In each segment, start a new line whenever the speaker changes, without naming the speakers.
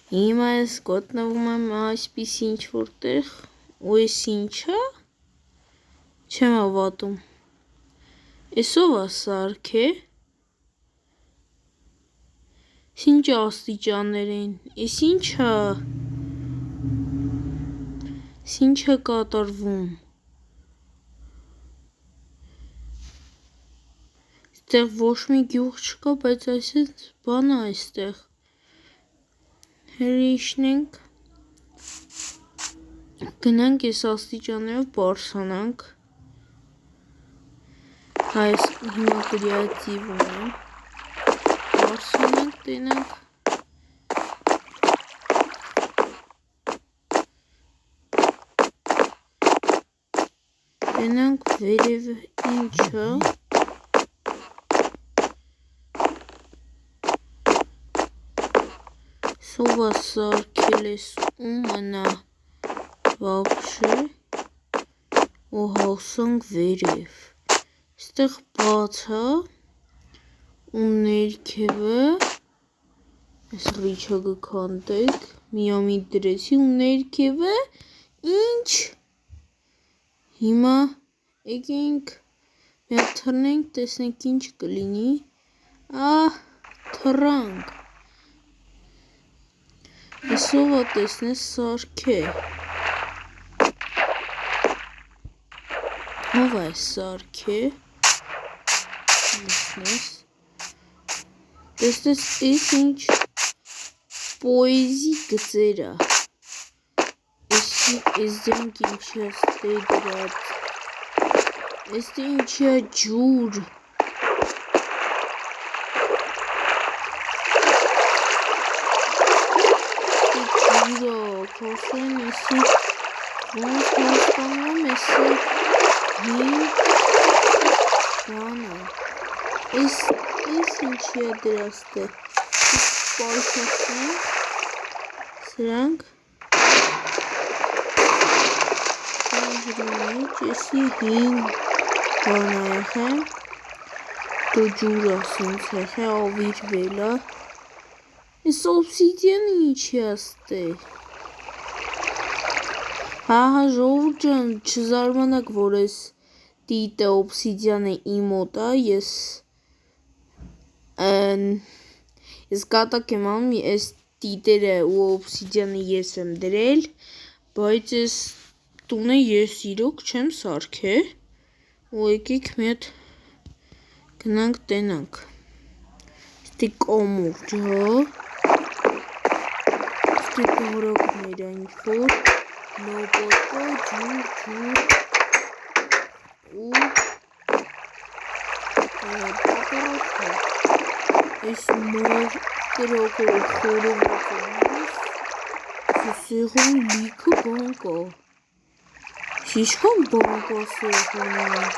Հիմա ես գոտնվում եմ այսպես ինչ-որ տեղ, ու ես ինչա, չեմ հավատում, էսով է սարք է, ինչ աստիճաններ են, ես ինչա, ինչ է կատարվում, այստեղ ոչ մի գյուղ չկա, բայց այսպես բան է այստեղ, հրիշնենք, գնանք ես աստիճաններով բարսանանք, այս հիմա կրիատիվ ունեմ, բարսանանք, տենանք, տենանք վերև ինչը, սովա սարքել ես ու մնա վապշե ու հասանք վերև, ստեղ բաց է ու ներքևը, այս ռիչը գքանդեք, միամիտ դրեցի ու ներքևը, ինչ, հիմա եկենք մի հատ թռնենք, տեսնենք ինչ կլինի, թռանք, Էսով է տեսնես սարք է, հով է սարք է, տեսնես ես ինչ պոեզի գծեր է, ես դրանք ինչի է ստեյ դրած, ես դե ինչի է ջուր, Խոսեն եսի ոնց հասկանում եսի հին բանը, ես ինչի է դրաստը, պայշասենք, սրանք, մեջ եսի հին բան եղեմ, դու ջուր ասենց եղե ավիրվել է, ես օբսիդիան ինչի աստե, հա ժողովուրդ ջան, չզարմանաք, որ ես դիտը օբսիդիանը իմ մոտ է, ես կատակ եմ անում, ես դիտերը ու օբսիդիանը ես եմ դրել, բայց ես տունը ես իրոք չեմ սարքել, ու եկեք մի հատ գնանք տենանք, ստի կամուրջ հա, ստի դարակներ ինչ-որ, լոպոտկա, ջուր, ու պատարոտ ես մոր կրակով խորոված ամիս, սեղան լիքը բան կա, շիշքան բան կա սեղանում,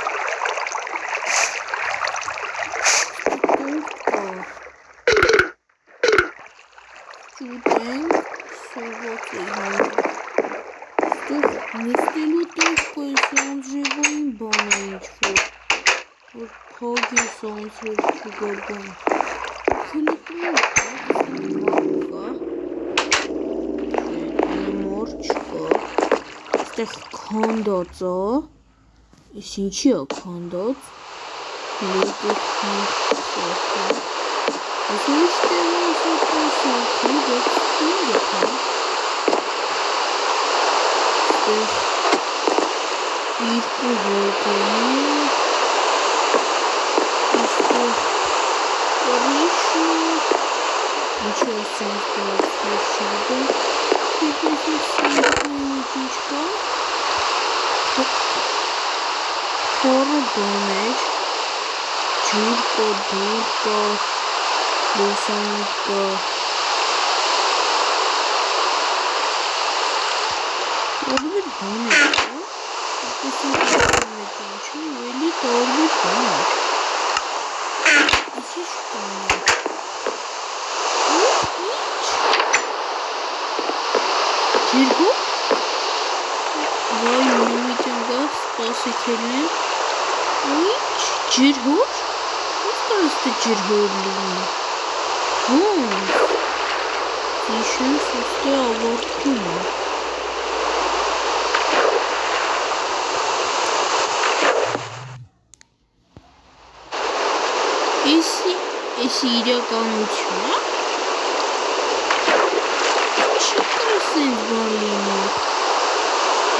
ճուտենք, սոված է հանում, նստելու տեղ կա ես անձրևային բան է ինչ-որ, որ փակ ես անձրև չգա բան, խելիկում մոր չկա, ստեղ քանդած է, ես ինչի է քանդած, լեկեք մենք սարքենք, ես ուրիշ տեղ եմ սարքել սարքել, բայց տուն գտանք, ստեղ երկու հոգոն է, ստեղ կրիշն է, ինչի ասենք բացվեր շիրգը, ետես ենք սարքում ինչ կա, խորը բան էր, ջուր կա, դուր կա, լուսանուտ կա, տարբեր բան է կա, տեսնենք ասում եք ինչու, էլի տարբեր բան է, ես ինչ կան է, ջիրգոտ, վայ մամիտ եմ գա, սպասիքերն են, ինչ, ջիրհոր, ոնց կար ստե ջիրհոր լինի, ոնց, չեմ սուստի ավորդվում է։ Էսի իրականություն է։ Չկար սենց բան լինի։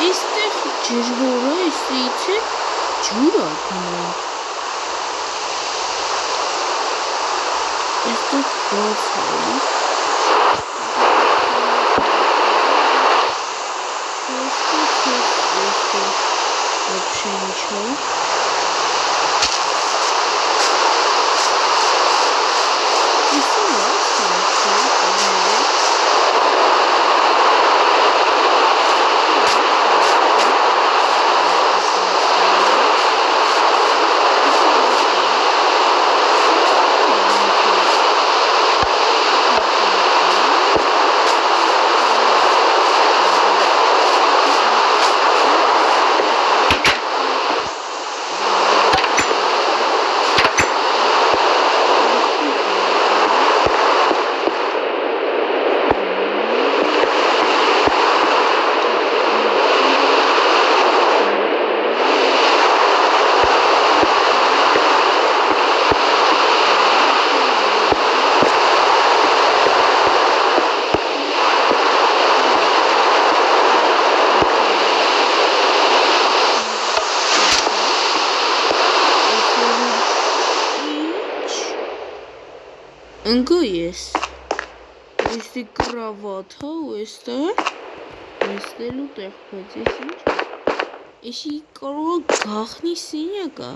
Էստեղ ջրհոր է, էստեղից է ջուր է գնում։ Էստեղ բաց է։ Вообще ничего. И согласен, ընկա ես, էստի կրավատ հա ու էստեղ նստելու տեղ, բայց ես ինչ, էսի կարող գախնի սենյակ է,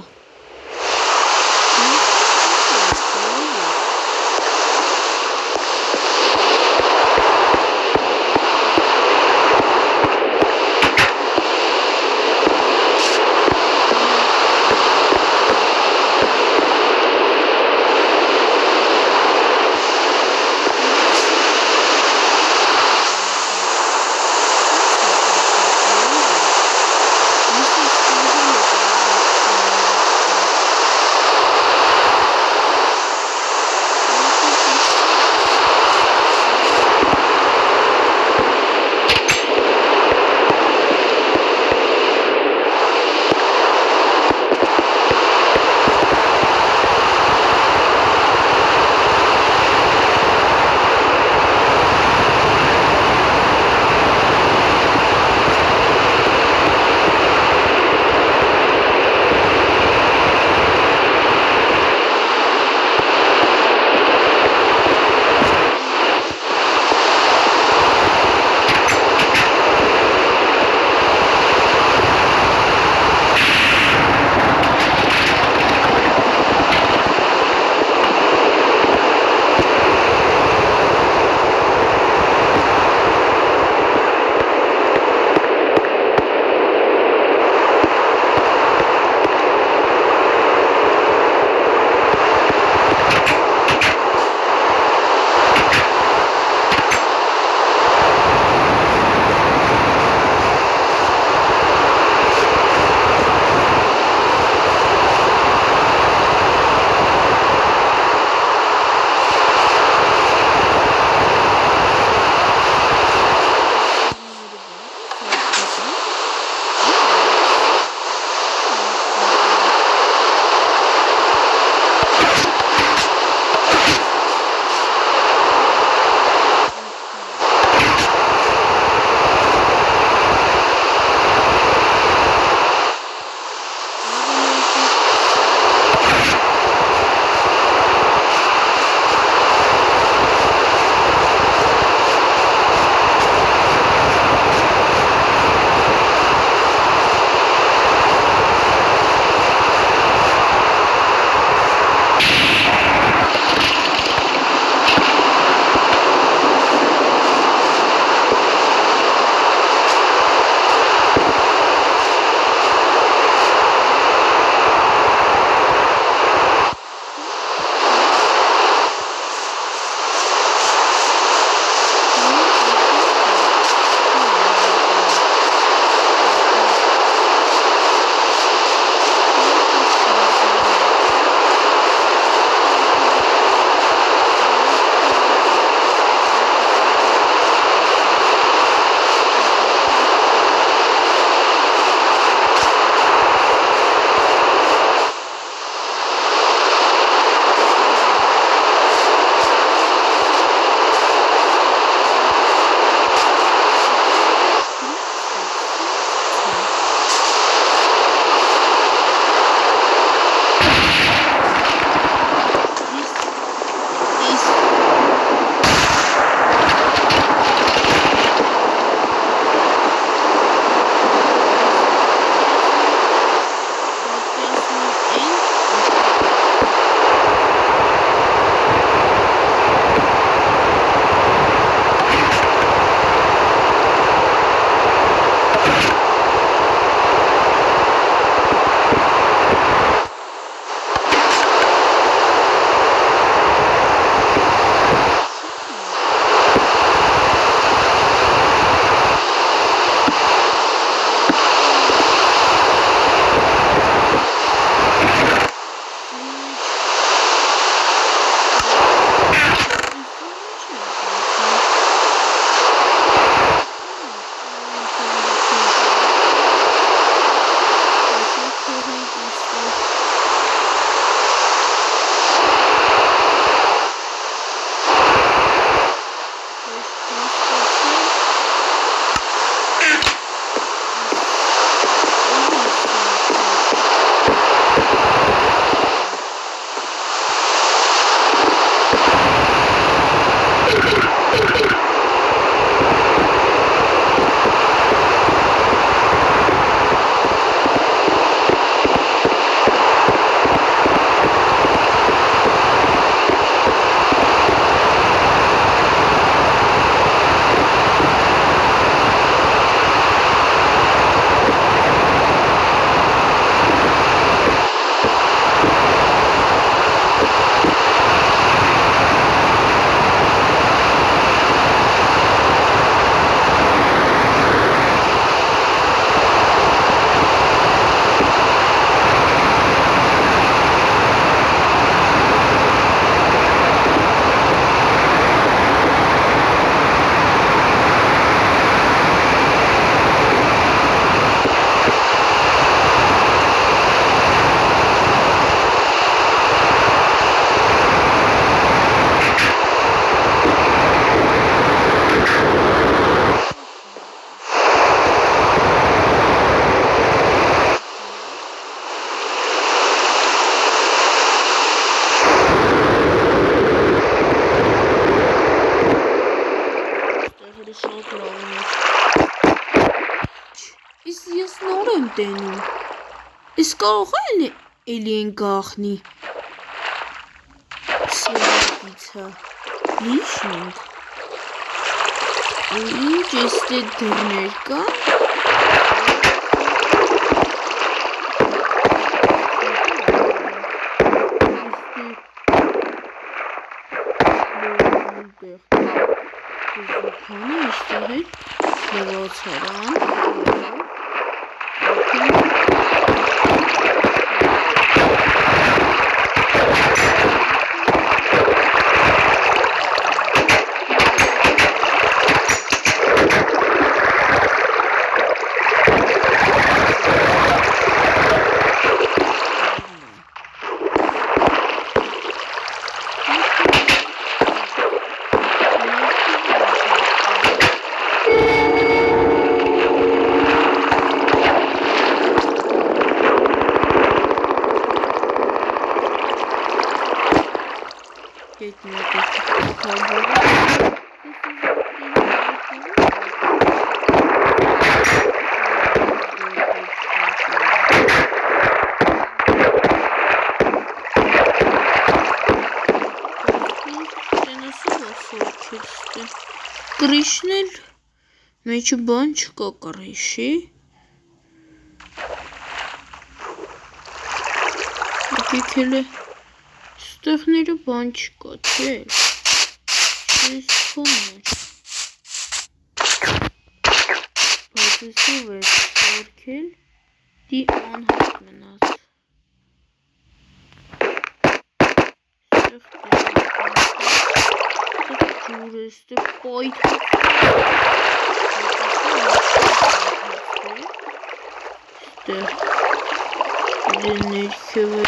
Իրոք լավն է։ Իսկ ես նոր եմ տենում։ Իսկ կարող էլի են գախնի։ Սերագիցը։ Ինչն ենք։ Ինչ էստե դռներ կա։ Քանի էստեղ է լվացարան։ Կրիշն էլ մեջը բան չկա կռիշի։ Եկեք էլե ստեղները բան չկա, չէ։ Չես կոմներ։ Բայց եսով է սարքել դի անհատ մնաց։ Ջուր էստե պայթ։ Ստեղ ներքևը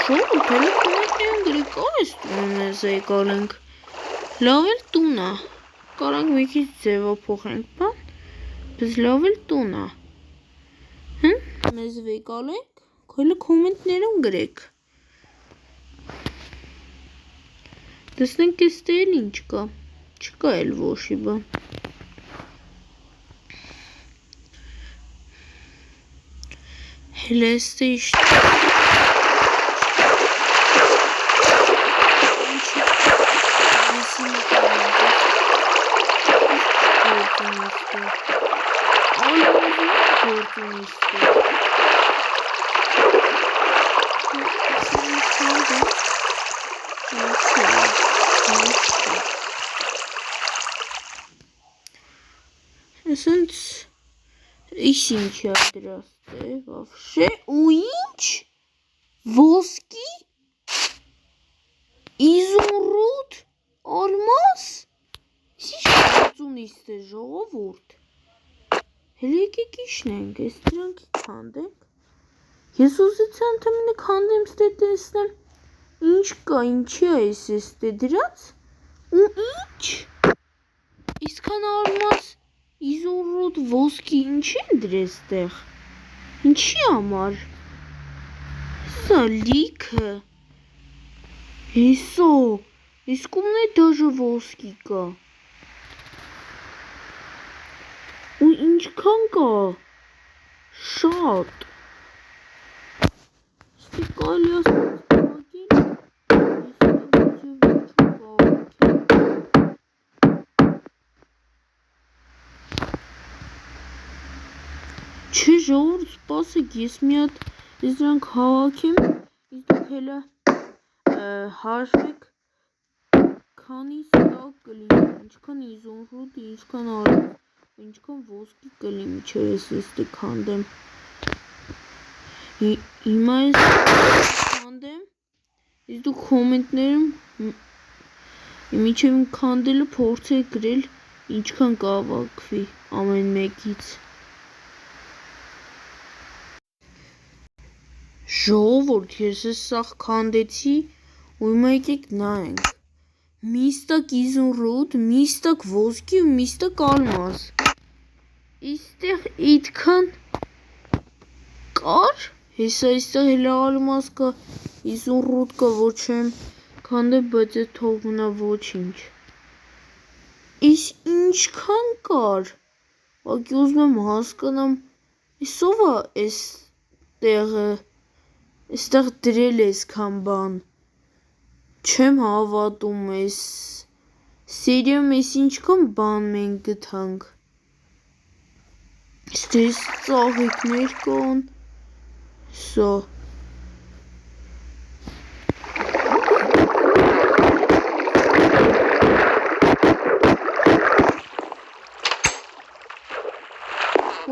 Ժողովուրդ էլի կոմենտներում գրի կար ես տունը մեզ եկալ ենք։ Լավ էլ տուն է։ Կարանք մի քիչ ձևափոխենք բան, բայց լավ էլ տուն է։ Մեզ եկալ ենք, քույլը կոմենտներում գրեք։ Տեսնենք էստե էլ ինչ կա։ Չկա էլ ոչի բան։ Հələ էստե իշտ։ Ասենց ինչ է դրաստե, вообще, ու ինչ, ոսկի, իզումրուդ, ալմաս, ինչ գործուն իստե ժողովուրդ, հել եկեք իշնենք, ես դրանք քանդենք, ես ուզեցան թե մինը քանդեմ ստե տեսնեմ, ինչ կա, ինչի է ես էստե դրած, ու ինչ, իսկան ալմաս, իզումրուդ ոսկի ինչի են դրես տեղ, ինչի համար, հեսա լիքը, հեսա, իսկումն է դաժը ոսկի կա, ու ինչքան կա, շատ, ստի կալի ասած կաղակել, Չէ ժողովուրդ սպասեք, ես մի հատ ես դրանք հավաքեմ, իսկ դուք հելը հաշվեք քանի ստակ կլինի, ինչքան իզումրուդ, ինչքան ալմաս, ինչքան ոսկի կլինի, մինչև ես էստե քանդեմ։ Հիմա ես քանդեմ, իսկ դուք կոմենտներում մինչև քանդելը փորձեք գրել ինչքան կհավաքվի ամեն մեկից։ Ժողովուրդ, ես ես սաղ քանդեցի ու հիմա եկեք նայենք։ Մի ստակ իզումրուդ, մի ստակ ոսկի ու մի ստակ ալմաս։ Իստեղ իդքան կար, հեսա իստեղ հելա ալմաս կա, 50 ռուտկա ոչ եմ քանդել, բայց է թող մնա ոչինչ։ Իս ինչքան կար։ Ակի ուզում եմ հասկանամ, ով է այստեղ դրել այսքան բան։ Չեմ հավատում ես։ Սերիում ես ինչքան բան մենք գտանք։ Ստես ծաղիկներ կան։ Սա։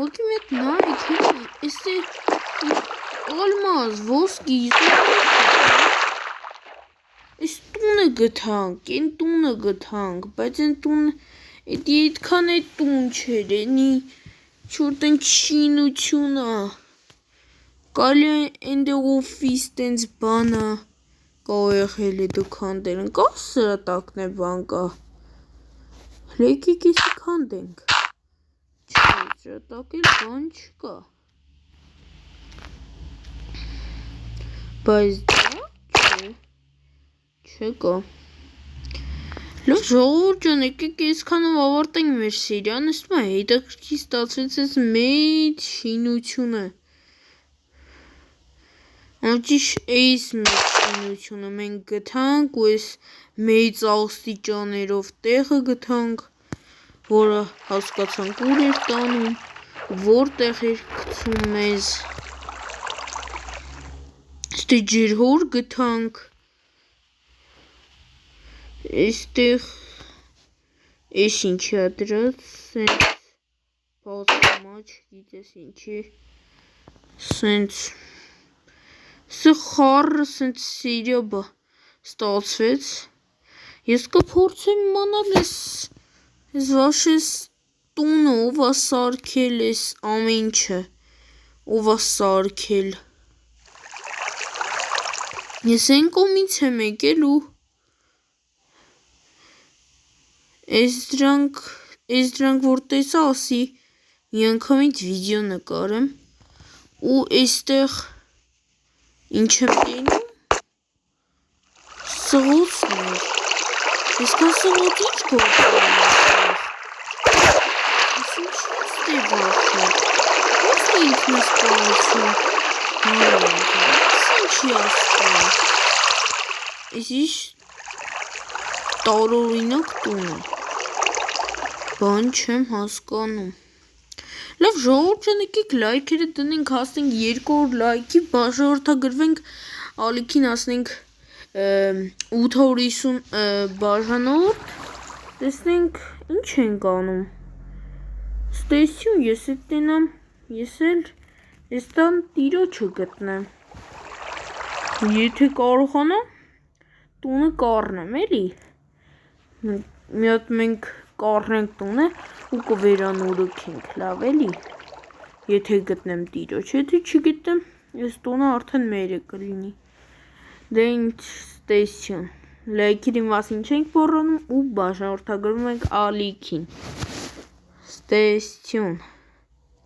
Ոտի մետ նայք, էստե ալմազ, ոսկի, այս տունը գտանք, են տունը գտանք, բայց են տուն, էդի էդքան է տուն չեր, ենի, չորտ են չինությունա, կալի ենդե օֆիս տենց բանա, կա եղել է դու քանդել, կա սրատակն է բան կա, լեքի կեսի քանդենք, չէ, սրատակ էլ բան չկա, բայց դա չէ, չկա, լավ ժողովուրդ ջան, եկեք այսքանով ավարտենք մեր սերիան, ասում է հետաքրքիր ստացվեց այս մեծ շինությունը, անճիշտ այս մեծ շինությունը մենք գտանք ու այս մեծ աստիճաներով տեղը գտանք, որը հասկացանք ուր էր տանում, որտեղ էր գցում մեզ, ստե ջրհոր գտանք, այստեղ էս ինչի է դրած, սենց բացամաչ, գիտես ինչի, սենց, սը խառը սենց սիրյաբա ստացվեց, ես կփորձեմ իմանալ ես վաշես տունը, ով է սարքել ես ամենչը, ով է սարքել, ես են կոմից եմ եկել ու Ես դրանք որ տեսա ասի մի անգամից վիդեո նկարեմ ու այստեղ ինչ եմ տենում սղոցներ ես կան սղոց ինչ գործում եմ ես ինչի ես տե վախը ես տե ինքնս պարություն ես ինչի ասկան ես իշ տարօրինակ տուն է բան չեմ հասկանում լավ ժողովուրդ ջան եկեք լայքերը դնենք հասնենք 200 լայքի բաժանորդագրվենք ալիքին հասնենք 850 բաժանորդ տեսնենք ինչ ենք անում ստեսյուն ես էլ տենամ ես էլ ես տան տիրոջը գտնեմ եթե կարողանամ տունը կառնեմ էլի մի հատ մենք կառնենք տունը ու կվերանորոգենք, լավ էլի, եթե գտնեմ տիրոջ, եթե չգտնեմ, այս տունը արդեն մեր է կլինի, դե ինչ ստեսյուն, լայքերի մասին չենք բառանում ու բաժանորդագրվում ենք ալիքին, ստեսյուն